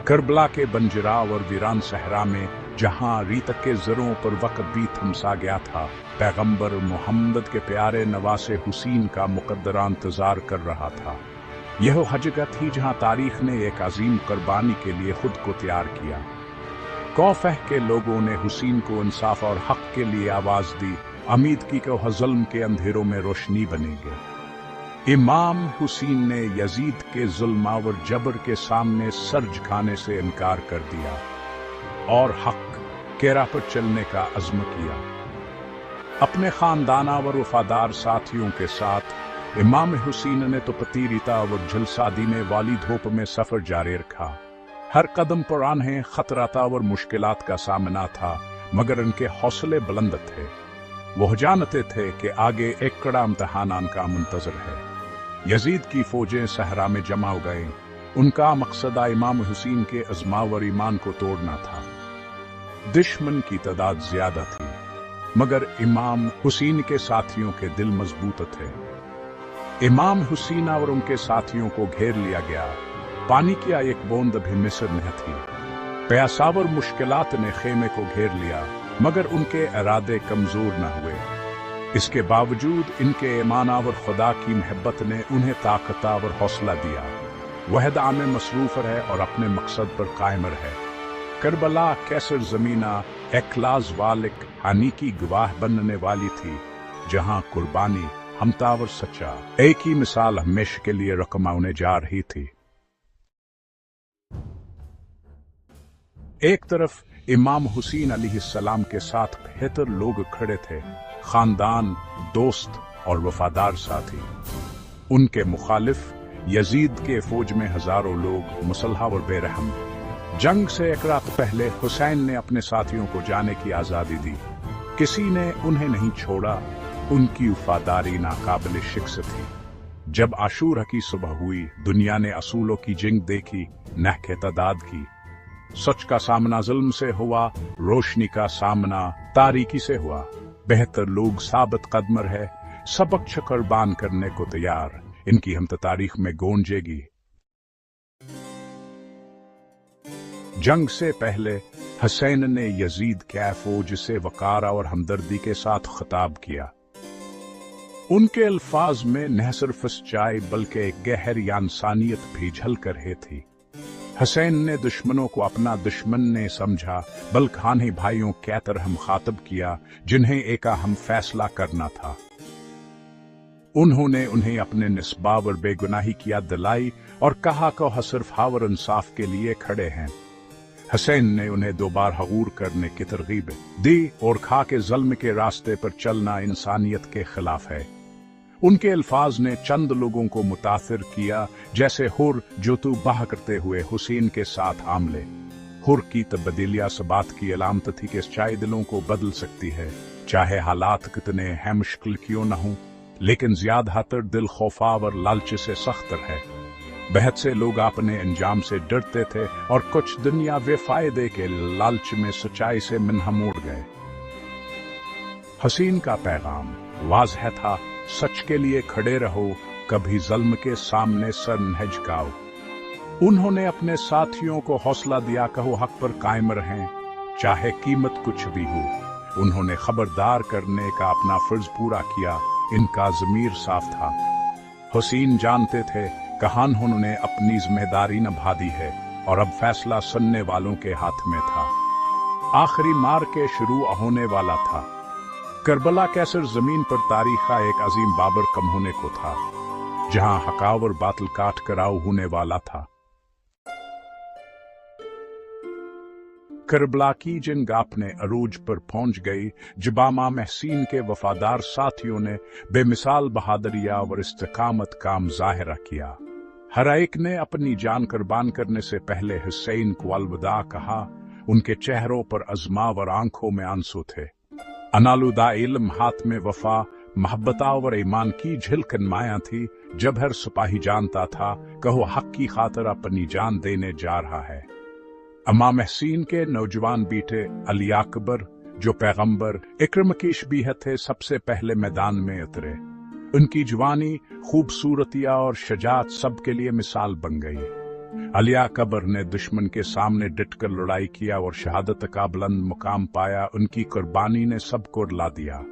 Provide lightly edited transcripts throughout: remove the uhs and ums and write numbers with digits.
Karbala के बंजराव और वीरान सहरा में जहां रीतक के ज़रों पर वक्त भी थमसा गया था, पैगंबर मोहम्मद के प्यारे नवासे हुसैन का मुकद्दरा इंतजार कर रहा था। यह हज का थी जहां तारीख ने एक अजीम कुर्बानी के लिए खुद को तैयार किया। कौफह के लोगों ने हुसैन को इंसाफ और हक के लिए आवाज दी, उम्मीद की कि वह ज़ुल्म के अंधेरों में रोशनी बनेंगे। इमाम हुसैन ने यजीद के जुल्म और जबर के सामने सर झुकाने से इनकार कर दिया और हक के राह पर चलने का अज़्म किया। अपने खानदान और वफादार साथियों के साथ इमाम हुसैन ने तो पतीरीता और झलसादी में वाली धूप में सफर जारी रखा। हर कदम पर उन्हें खतरा था और मुश्किलात का सामना था, मगर उनके हौसले बुलंद थे। वह जानते थे कि आगे एक कड़ा इम्तिहान उनका मुंतजर है। यजीद की फौजें सहरा में जमा हो गईं। उनका मकसद इमाम हुसैन के अज़्मा और ईमान को तोड़ना था। दुश्मन की तादाद ज्यादा थी, मगर इमाम हुसैन के साथियों के दिल मजबूत थे। इमाम हुसैन और उनके साथियों को घेर लिया गया। पानी की एक बूंद भी मिस्र नहीं थी। प्यासावर मुश्किलात ने खेमे को घेर लिया, मगर उनके इरादे कमजोर न हुए। इसके बावजूद इनके ईमान और खुदा की मोहब्बत ने उन्हें ताकत और हौसला दिया। वहदा में मसरूफ रहे और अपने मकसद पर कायम रहे। करबला कैसर ज़मीना इखलास वालिक हानि की गवाह बनने वाली थी, जहां कुर्बानी हमता और सच्चा एक ही मिसाल हमेशा के लिए रकम होने जा रही थी। एक तरफ इमाम हुसैन अलैहिस्सलाम के साथ बेहतर लोग खड़े थे, खानदान, दोस्त और वफादार साथी। उनके मुखालिफ यजीद के फौज में हजारों लोग मुसल्ह और बेरहम। जंग से एक रात पहले हुसैन ने अपने साथियों को जाने की आजादी दी। किसी ने उन्हें नहीं छोड़ा। उनकी वफादारी नाकाबिल शिक्स थी। जब आशूरा की सुबह हुई, दुनिया ने असूलों की जंग देखी, न के तादाद की। सच का सामना जुल्म से हुआ, रोशनी का सामना तारीकी से हुआ। बेहतर लोग साबित कदम है, सबक कुर्बान करने को तैयार। इनकी हम तारीख में गूंजेगी। जंग से पहले हुसैन ने यजीद के फौज से वकार और हमदर्दी के साथ खिताब किया। उनके अल्फाज में न सिर्फ सच्चाई बल्कि एक गहरी इंसानियत भी झलक रही थी। हुसैन ने दुश्मनों को अपना दुश्मन ने समझा, बल्कि खानी भाइयों की तरह मुखातब किया, जिन्हें एक अहम फैसला करना था। उन्होंने उन्हें अपने निस्बा और बेगुनाही की याद दिलाई और कहा कि वह सिर्फ हक और इंसाफ के लिए खड़े हैं। हुसैन ने उन्हें दोबारा हगूर करने की तरगीब दी और कहा कि ज़ुल्म के रास्ते पर चलना इंसानियत के खिलाफ है। उनके अल्फाज ने चंद लोगों को मुतासिर किया, जैसे हुर जो तू बाह करते हुए हुसैन के साथ आमले। हुर की तब्दीलियां सबात की अलामत थी कि सच्चाई दिलों को बदल सकती है, चाहे हालात कितने है मुश्किल क्यों न हों। लेकिन ज्यादातर दिल खौफा और लालच से सख्तर है। बहुत से लोग अपने अंजाम से डरते थे और कुछ दुनियावी फायदे के लालच में सच्चाई से मिन्हा मोड़ गए। हुसैन का पैगाम वाज़ह था, सच के लिए खड़े रहो, कभी ज़ुल्म के सामने सर न झुकाओ। उन्होंने अपने साथियों को हौसला दिया कि वो हक पर कायम रहें, चाहे कीमत कुछ भी हो। उन्होंने खबरदार करने का अपना फर्ज पूरा किया। इनका ज़मीर साफ था। हुसैन जानते थे कहाँ उन्होंने अपनी जिम्मेदारी निभा दी है और अब फैसला सुनने वालों के हाथ में था। आखिरी मार के शुरू होने वाला था। करबला कैसर जमीन पर तारीख का एक अजीम बाबर कम होने को था, जहां हकाव और बातिल का टकराव होने वाला था। करबला की जंग अपने अरूज पर पहुंच गई, जब इमाम हुसैन के वफादार साथियों ने बेमिसाल बहादुरिया और इस्तिकामत का मुजाहिरा किया। हर एक ने अपनी जान कुर्बान करने से पहले हुसैन को अलविदा कहा। उनके चेहरों पर अज़मा और आंखों में आंसू थे। अनालुदा इल्म, हाथ में वफा, मोहब्बत और ईमान की झलक नुमायां थी। जब हर सिपाही जानता था कि वो हक की खातिर अपनी जान देने जा रहा है। इमाम हुसैन के नौजवान बेटे अली अकबर, जो पैगंबर इकरम की शबीह थे, सबसे पहले मैदान में उतरे। उनकी जवानी, खूबसूरतियां और शजात सबके लिए मिसाल बन गई। अलिया कबर ने दुश्मन के सामने डटकर लड़ाई किया और शहादत का बुलंद मुकाम पाया। उनकी कुर्बानी ने सबको रुला दिया।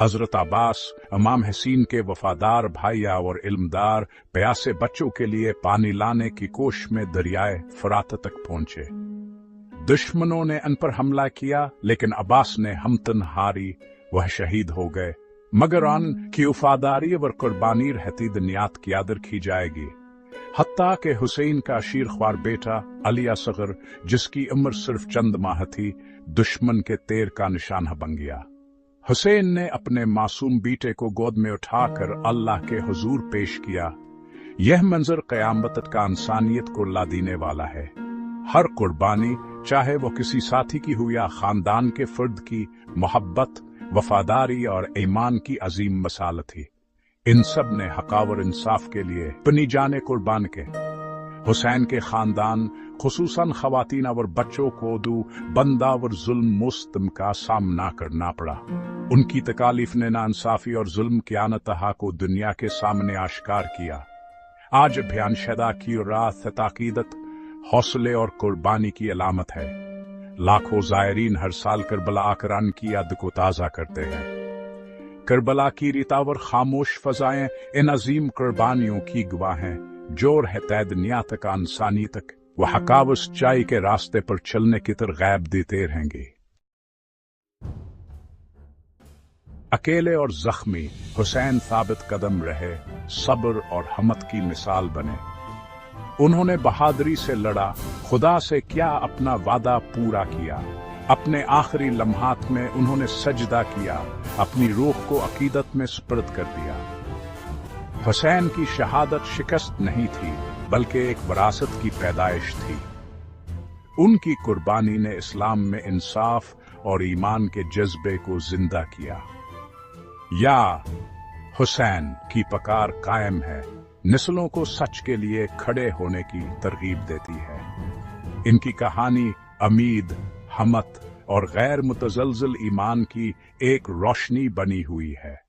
हजरत अब्बास इमाम हसीन के वफादार भाइया और इल्मदार प्यासे बच्चों के लिए पानी लाने की कोशिश में दरियाए फरात तक पहुंचे। दुश्मनों ने उन पर हमला किया, लेकिन अब्बास ने हमतन हारी, वह शहीद हो गए। मगर उन की वफादारी और कुर्बानी रहती दुनियात की याद रखी जाएगी। हत्ता के हुसैन का शीर ख्वार बेटा अली असगर, जिसकी उम्र सिर्फ चंद माह थी, दुश्मन के तीर का निशाना बन गया। हुसैन ने अपने मासूम बेटे को गोद में उठाकर अल्लाह के हुजूर पेश किया। यह मंजर क़यामत का इंसानियत को रुला देने वाला है। हर कुर्बानी, चाहे वो किसी साथी की हो या खानदान के फर्द की, मोहब्बत, वफादारी और ईमान की अजीम मिसाल थी। इन सब ने हकावर इंसाफ के लिए अपनी जाने कुर्बान के। हुसैन के खानदान, खुसूसन खवातीन और बच्चों को दो बंदा और जुल्म मुस्तम का सामना करना पड़ा। उनकी तकालीफ ने नाइंसाफी और जुल्म की अनतहा को दुनिया के सामने आश्कार किया। आज अभियान शहदा की रात ताकीदत, हौसले और कुर्बानी की अलामत है। लाखों ज़ायरीन हर साल करबला आकर अन की याद को ताज़ा करते हैं। करबला की रितावर खामोश फजाएं इन अजीम कुर्बानियों की गवाह हैं। जोर है तैद दुनिया तक इंसानी तक, वह हकावस चाई के रास्ते पर चलने की तरह गैब देते रहेंगे। अकेले और जख्मी हुसैन साबित कदम रहे, सब्र और हिम्मत की मिसाल बने। उन्होंने बहादुरी से लड़ा, खुदा से क्या अपना वादा पूरा किया। अपने आखिरी लम्हात में उन्होंने सजदा किया, अपनी रूह को अकीदत में सुपर्द कर दिया। हुसैन की शहादत शिकस्त नहीं थी, बल्कि एक विरासत की पैदाइश थी। उनकी कुर्बानी ने इस्लाम में इंसाफ और ईमान के जज्बे को जिंदा किया। या हुसैन की पुकार कायम है, नस्लों को सच के लिए खड़े होने की तरगीब देती है। इनकी कहानी उम्मीद, हिम्मत और गैर मुतज़लज़ल ईमान की एक रोशनी बनी हुई है।